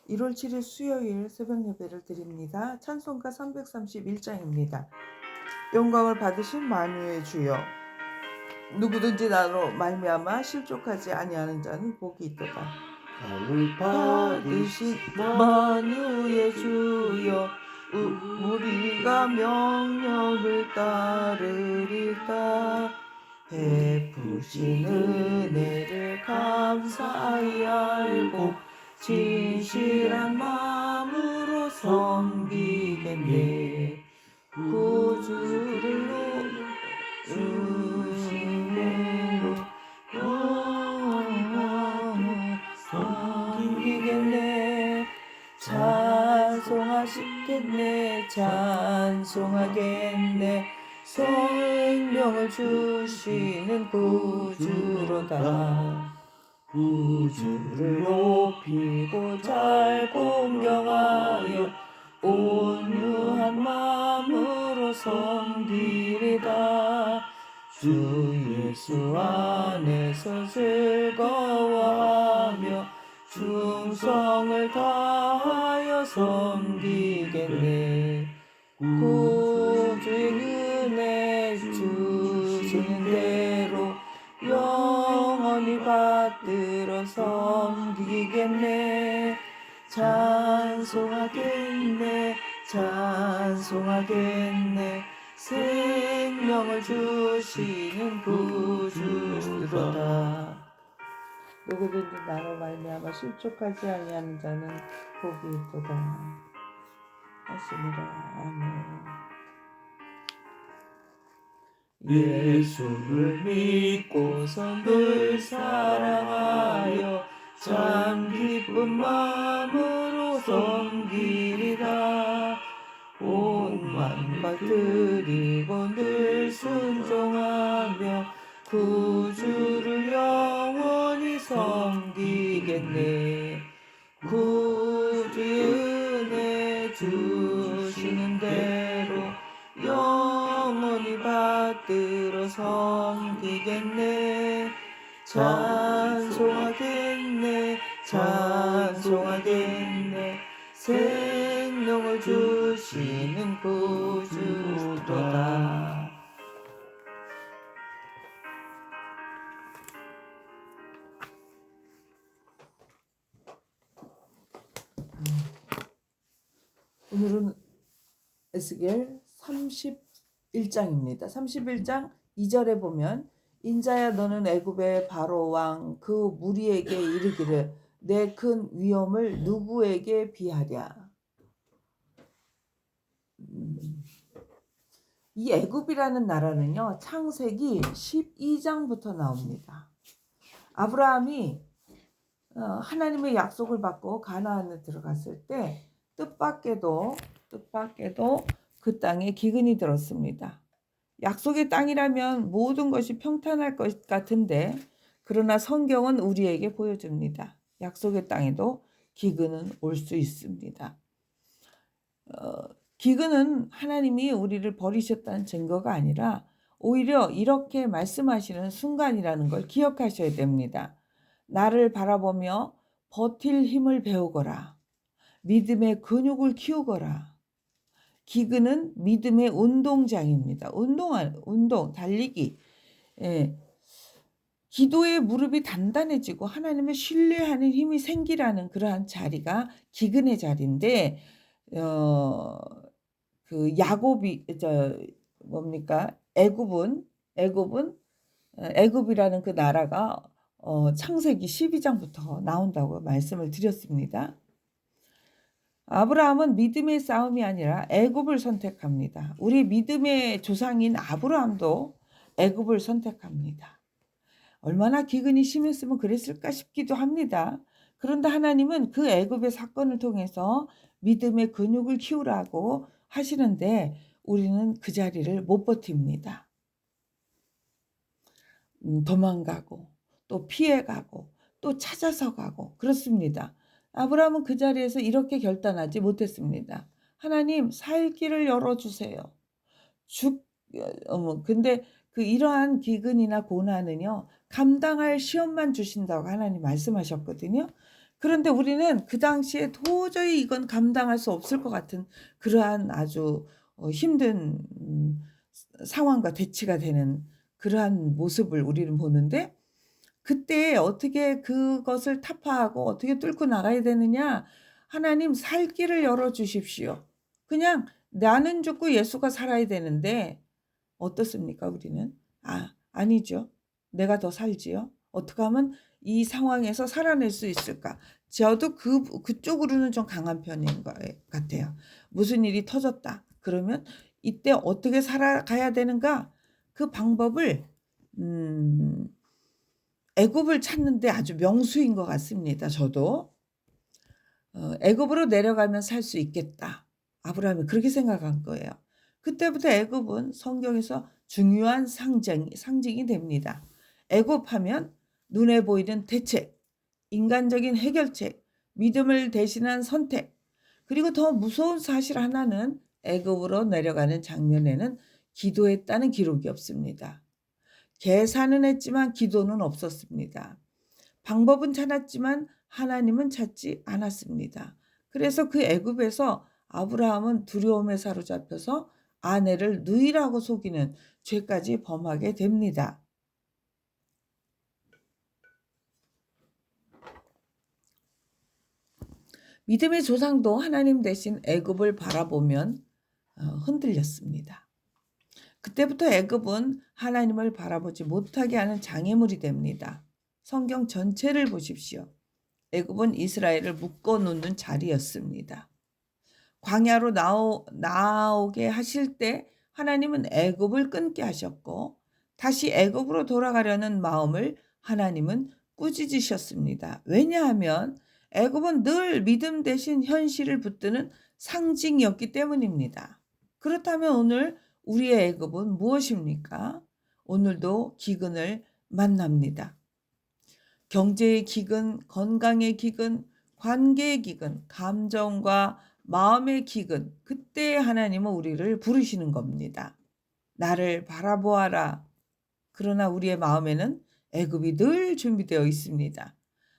1월 7일 수요일 새벽 예배를 드립니다. 찬송가 331장입니다. 영광을 받으신 만유의 주여, 누구든지 나로 말미암아 실족하지 아니하는 자는 복이 있도다. 영광을 받으신 받으신 만유의 주여, 우리가 명령을 따르리다. 베푸신 은혜를 감사히 알고 진실한 마음으로 섬기겠네. 구주를 주시네로 섬기겠네. 찬송하시겠네. 찬송하겠네. 생명을 주시는 구주로다. 구주를 높이고 잘 공경하여 온유한 마음으로 섬기리다. 주 예수 안에서 즐거워하며 충성을 다하여 섬기겠네. 구주의 은혜 주시는 대로 영원히 받들어 섬기겠네. 찬송하겠네. 찬송하겠네. 생명을 주시는 구주로다. 누구든지 나로 말미암아 실족하지 아니하는 자는 복이 있도다 하시니라. 아멘. 예수를 믿고서 늘 사랑하여 참 기쁜 마음으로 섬기리라. 온 만과 드리고 늘 순종하며 구주를 영원히 섬기겠네. 구주의 은혜 주시는 대로 영원히 받들어 섬기겠네. 찬송하겠네. 찬송하겠네. 생명을 주시는 구주로다. 오늘은 에스겔 31장입니다. 31장 2절에 보면, 인자야 너는 애굽의 바로 왕 그 무리에게 이르기를 내 큰 위엄을 누구에게 비하랴. 이 애굽이라는 나라는요, 창세기 12장부터 나옵니다. 아브라함이 하나님의 약속을 받고 가나안에 들어갔을 때 뜻밖에도 그 땅에 기근이 들었습니다. 약속의 땅이라면 모든 것이 평탄할 것 같은데, 그러나 성경은 우리에게 보여줍니다. 약속의 땅에도 기근은 올 수 있습니다. 기근은 하나님이 우리를 버리셨다는 증거가 아니라 오히려 이렇게 말씀하시는 순간이라는 걸 기억하셔야 됩니다. 나를 바라보며 버틸 힘을 배우거라. 믿음의 근육을 키우거라. 기근은 믿음의 운동장입니다. 운동, 달리기. 예. 기도의 무릎이 단단해지고 하나님을 신뢰하는 힘이 생기라는 그러한 자리가 기근의 자리인데, 그 야곱이 애굽이라는 그 나라가 창세기 12장부터 나온다고 말씀을 드렸습니다. 아브라함은 믿음의 싸움이 아니라 애굽을 선택합니다. 우리 믿음의 조상인 아브라함도 애굽을 선택합니다. 얼마나 기근이 심했으면 그랬을까 싶기도 합니다. 그런데 하나님은 그 애굽의 사건을 통해서 믿음의 근육을 키우라고 하시는데 우리는 그 자리를 못 버팁니다. 도망가고 또 피해가고 또 찾아서 가고 그렇습니다. 아브라함은 그 자리에서 이렇게 결단하지 못했습니다. 하나님, 살 길을 열어주세요. 근데 이러한 기근이나 고난은요, 감당할 시험만 주신다고 하나님 말씀하셨거든요. 그런데 우리는 그 당시에 도저히 이건 감당할 수 없을 것 같은 그러한 아주 힘든 상황과 대치가 되는 그러한 모습을 우리는 보는데, 그때 어떻게 그것을 타파하고 어떻게 뚫고 나가야 되느냐? 하나님 살 길을 열어 주십시오. 그냥 나는 죽고 예수가 살아야 되는데 어떻습니까 우리는? 아니죠. 내가 더 살지요. 어떻게 하면 이 상황에서 살아낼 수 있을까? 저도 그쪽으로는 좀 강한 편인 것 같아요. 무슨 일이 터졌다. 그러면 이때 어떻게 살아가야 되는가? 그 방법을 애굽을 찾는데 아주 명수인 것 같습니다. 저도 애굽으로 내려가면 살 수 있겠다. 아브라함이 그렇게 생각한 거예요. 그때부터 애굽은 성경에서 중요한 상징이 됩니다. 애굽하면 눈에 보이는 대책, 인간적인 해결책, 믿음을 대신한 선택, 그리고 더 무서운 사실 하나는 애굽으로 내려가는 장면에는 기도했다는 기록이 없습니다. 계산은 했지만 기도는 없었습니다. 방법은 찾았지만 하나님은 찾지 않았습니다. 그래서 그 애굽에서 아브라함은 두려움에 사로잡혀서 아내를 누이라고 속이는 죄까지 범하게 됩니다. 믿음의 조상도 하나님 대신 애굽을 바라보면 흔들렸습니다. 그때부터 애굽은 하나님을 바라보지 못하게 하는 장애물이 됩니다. 성경 전체를 보십시오. 애굽은 이스라엘을 묶어놓는 자리였습니다. 광야로 나오게 하실 때 하나님은 애굽을 끊게 하셨고, 다시 애굽으로 돌아가려는 마음을 하나님은 꾸짖으셨습니다. 왜냐하면 애굽은 늘 믿음 대신 현실을 붙드는 상징이었기 때문입니다. 그렇다면 오늘 우리의 애굽은 무엇입니까? 오늘도 기근을 만납니다. 경제의 기근, 건강의 기근, 관계의 기근, 감정과 마음의 기근, 그때 하나님은 우리를 부르시는 겁니다. 나를 바라보아라. 그러나 우리의 마음에는 애굽이 늘 준비되어 있습니다.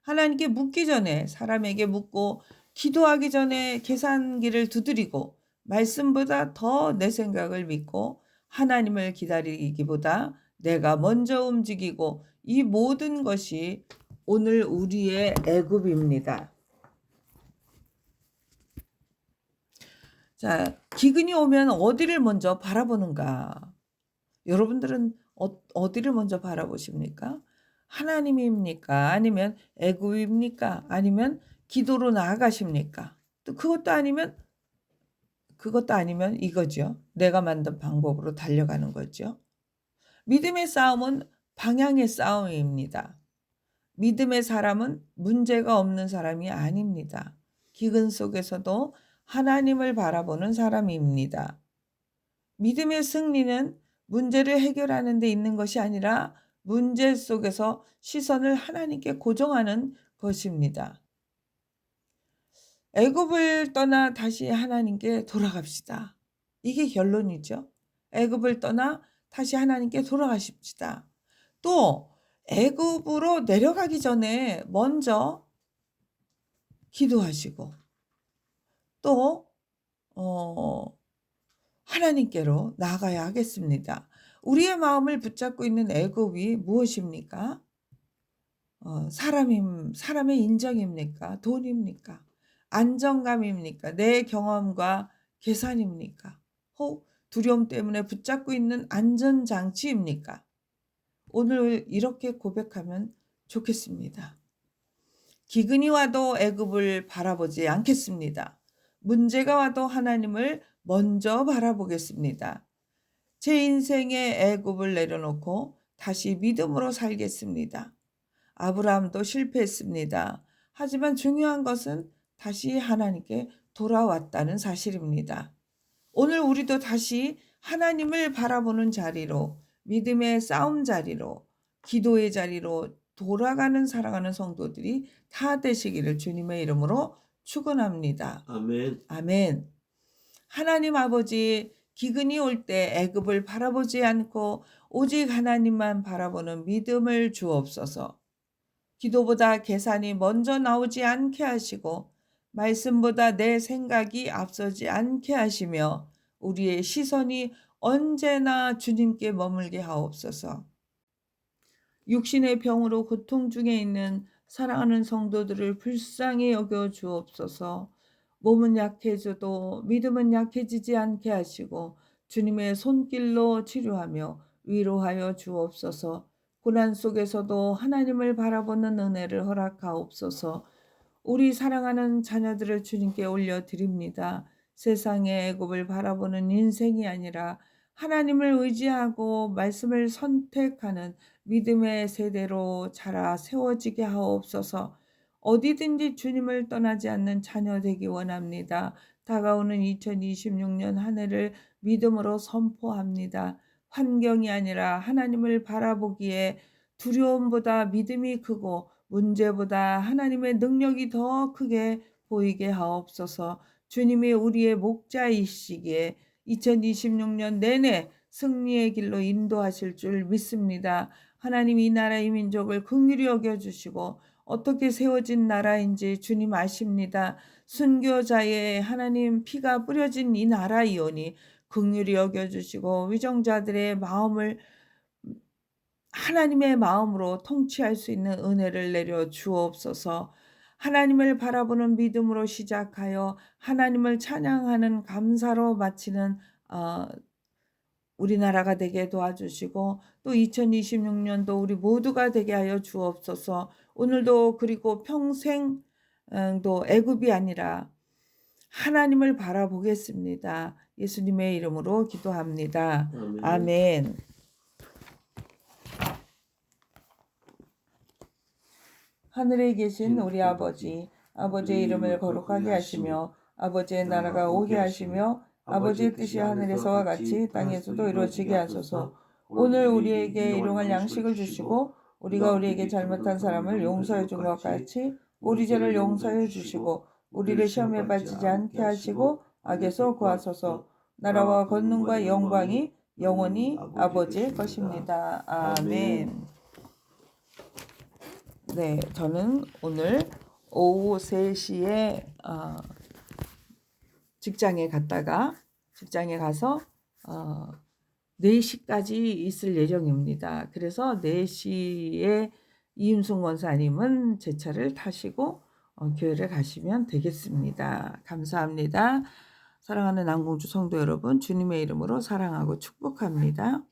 하나님께 묻기 전에 사람에게 묻고, 기도하기 전에 계산기를 두드리고, 말씀보다 더 내 생각을 믿고 하나님을 기다리기보다 내가 먼저 움직이고, 이 모든 것이 오늘 우리의 애굽입니다. 자, 기근이 오면 어디를 먼저 바라보는가? 여러분들은 어디를 먼저 바라보십니까? 하나님입니까? 아니면 애굽입니까? 아니면 기도로 나아가십니까? 또 그것도 아니면 이거죠. 내가 만든 방법으로 달려가는 거죠. 믿음의 싸움은 방향의 싸움입니다. 믿음의 사람은 문제가 없는 사람이 아닙니다. 기근 속에서도 하나님을 바라보는 사람입니다. 믿음의 승리는 문제를 해결하는 데 있는 것이 아니라 문제 속에서 시선을 하나님께 고정하는 것입니다. 애굽을 떠나 다시 하나님께 돌아갑시다. 이게 결론이죠. 애굽을 떠나 다시 하나님께 돌아가십시다. 또 애굽으로 내려가기 전에 먼저 기도하시고, 또 하나님께로 나아가야 하겠습니다. 우리의 마음을 붙잡고 있는 애굽이 무엇입니까? 사람의 인정입니까? 돈입니까? 안정감입니까? 내 경험과 계산입니까? 혹 두려움 때문에 붙잡고 있는 안전장치입니까? 오늘 이렇게 고백하면 좋겠습니다. 기근이 와도 애굽을 바라보지 않겠습니다. 문제가 와도 하나님을 먼저 바라보겠습니다. 제 인생의 애굽을 내려놓고 다시 믿음으로 살겠습니다. 아브라함도 실패했습니다. 하지만 중요한 것은 다시 하나님께 돌아왔다는 사실입니다. 오늘 우리도 다시 하나님을 바라보는 자리로, 믿음의 싸움 자리로, 기도의 자리로 돌아가는 살아가는 성도들이 다 되시기를 주님의 이름으로 축원합니다. 아멘. 아멘. 하나님 아버지, 기근이 올 때 애굽을 바라보지 않고 오직 하나님만 바라보는 믿음을 주옵소서. 기도보다 계산이 먼저 나오지 않게 하시고 말씀보다 내 생각이 앞서지 않게 하시며 우리의 시선이 언제나 주님께 머물게 하옵소서. 육신의 병으로 고통 중에 있는 사랑하는 성도들을 불쌍히 여겨 주옵소서. 몸은 약해져도 믿음은 약해지지 않게 하시고 주님의 손길로 치료하며 위로하여 주옵소서. 고난 속에서도 하나님을 바라보는 은혜를 허락하옵소서. 우리 사랑하는 자녀들을 주님께 올려드립니다. 세상의 애굽을 바라보는 인생이 아니라 하나님을 의지하고 말씀을 선택하는 믿음의 세대로 자라 세워지게 하옵소서. 어디든지 주님을 떠나지 않는 자녀 되기 원합니다. 다가오는 2026년 한 해를 믿음으로 선포합니다. 환경이 아니라 하나님을 바라보기에 두려움보다 믿음이 크고 문제보다 하나님의 능력이 더 크게 보이게 하옵소서. 주님이 우리의 목자이시기에 2026년 내내 승리의 길로 인도하실 줄 믿습니다. 하나님 이 나라 이 민족을 긍휼히 여겨주시고 어떻게 세워진 나라인지 주님 아십니다. 순교자의 하나님 피가 뿌려진 이 나라이오니 긍휼히 여겨주시고 위정자들의 마음을 하나님의 마음으로 통치할 수 있는 은혜를 내려 주옵소서. 하나님을 바라보는 믿음으로 시작하여 하나님을 찬양하는 감사로 마치는 우리나라가 되게 도와주시고 또 2026년도 우리 모두가 되게 하여 주옵소서. 오늘도 그리고 평생도 애굽이 아니라 하나님을 바라보겠습니다. 예수님의 이름으로 기도합니다. 아멘. 하늘에 계신 우리 아버지, 아버지의 이름을 거룩하게 하시며 아버지의 나라가 오게 하시며 아버지의 뜻이 하늘에서와 같이 땅에서도 이루어지게 하소서. 오늘 우리에게 일용할 양식을 주시고 우리가 우리에게 잘못한 사람을 용서해 준 것 같이 우리 죄를 용서해 주시고 우리를 시험에 빠지지 않게 하시고 악에서 구하소서. 나라와 권능과 영광이 영원히 아버지의 것입니다. 아멘. 네, 저는 오늘 오후 3시에 직장에 가서 4시까지 있을 예정입니다. 그래서 4시에 이임숙 원사님은 제 차를 타시고 교회를 가시면 되겠습니다. 감사합니다. 사랑하는 남공주 성도 여러분, 주님의 이름으로 사랑하고 축복합니다.